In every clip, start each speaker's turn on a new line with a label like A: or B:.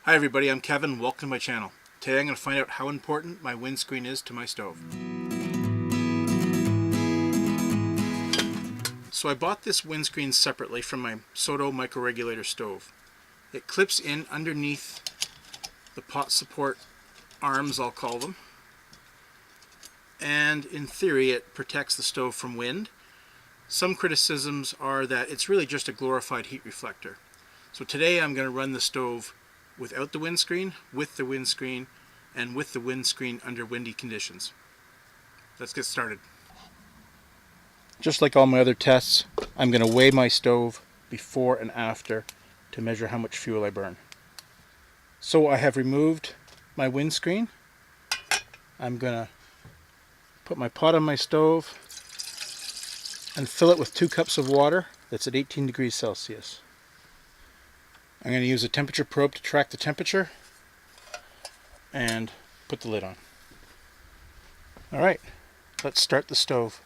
A: Hi everybody, I'm Kevin. Welcome to my channel. Today I'm going to find out how important my windscreen is to my stove. So I bought this windscreen separately from my Soto microregulator stove. It clips in underneath the pot support arms, I'll call them. And in theory it protects the stove from wind. Some criticisms are that it's really just a glorified heat reflector. So today I'm going to run the stove without the windscreen, with the windscreen, and with the windscreen under windy conditions. Let's get started. Just like all my other tests, I'm going to weigh my stove before and after to measure how much fuel I burn. So I have removed my windscreen. I'm going to put my pot on my stove and fill it with 2 cups of water that's at 18 degrees Celsius. I'm going to use a temperature probe to track the temperature and put the lid on. Alright, let's start the stove.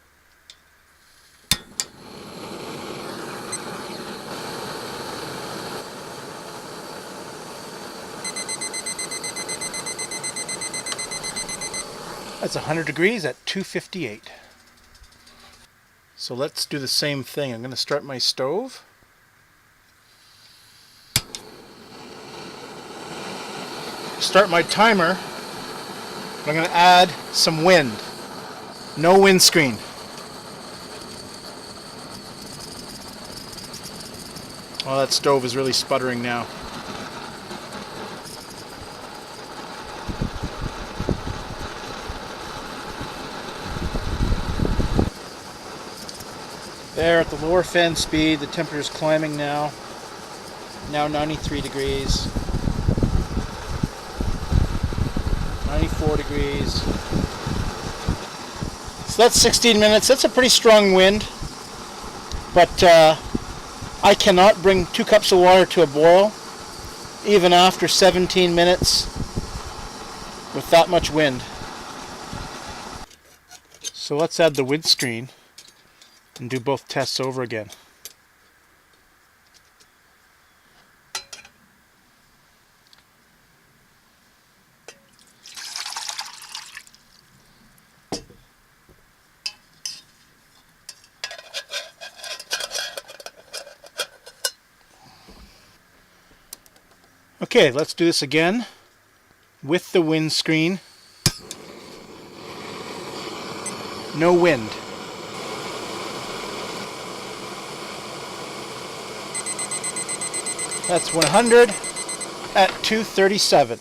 A: That's 100 degrees at 258. So let's do the same thing. I'm going to start my stove. Start my timer. I'm going to add some wind. No windscreen. Oh, that stove is really sputtering now. There at the lower fan speed, the temperature is climbing now. Now 93 degrees. 94 degrees. So that's 16 minutes. That's a pretty strong wind. But I cannot bring 2 cups of water to a boil even after 17 minutes with that much wind. So let's add the windscreen and do both tests over again. Okay, let's do this again with the windscreen. No wind. That's 100 at 237.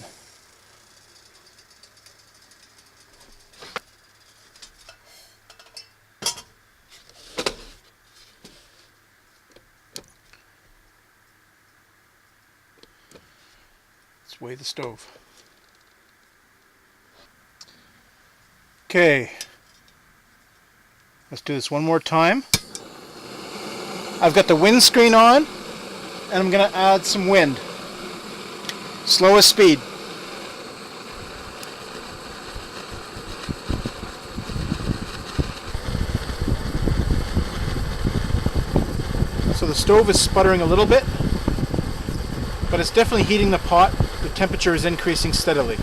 A: Let's weigh the stove. Okay, let's do this one more time. I've got the windscreen on, and I'm going to add some wind. Slowest speed. So the stove is sputtering a little bit, but it's definitely heating the pot. The temperature is increasing steadily.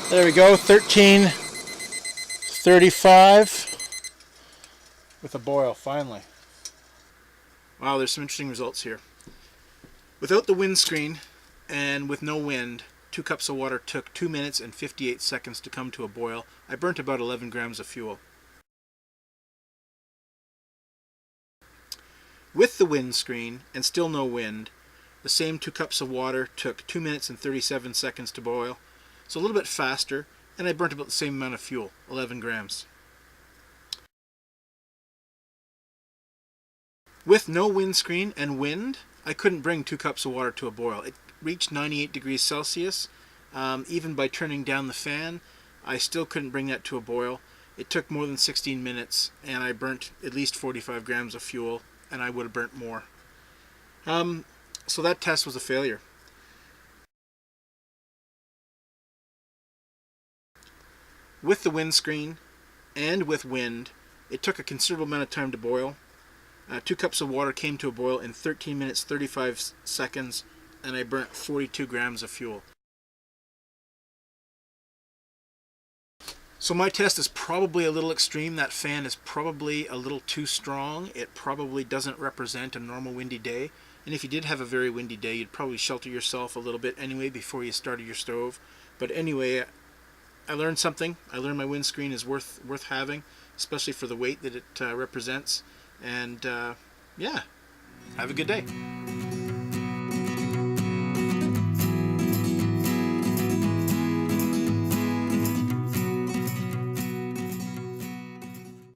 A: There we go, 1335 with a boil, finally. Wow, there's some interesting results here. Without the windscreen and with no wind, 2 cups of water took 2 minutes and 58 seconds to come to a boil. I burnt about 11 grams of fuel. With the windscreen and still no wind, the same 2 cups of water took 2 minutes and 37 seconds to boil. So a little bit faster, and I burnt about the same amount of fuel, 11 grams. With no windscreen and wind, I couldn't bring 2 cups of water to a boil. It reached 98 degrees Celsius. Even by turning down the fan, I still couldn't bring that to a boil. It took more than 16 minutes, and I burnt at least 45 grams of fuel, and I would have burnt more. So that test was a failure. With the windscreen and with wind, It took a considerable amount of time to boil. 2 cups of water came to a boil in 13 minutes 35 seconds, and I burnt 42 grams of fuel. So my test is probably a little extreme. That fan is probably a little too strong. It probably doesn't represent a normal windy day. And if you did have a very windy day, you'd probably shelter yourself a little bit anyway before you started your stove. But anyway, I learned something. I learned my windscreen is worth having, especially for the weight that it represents. And yeah, have a good day.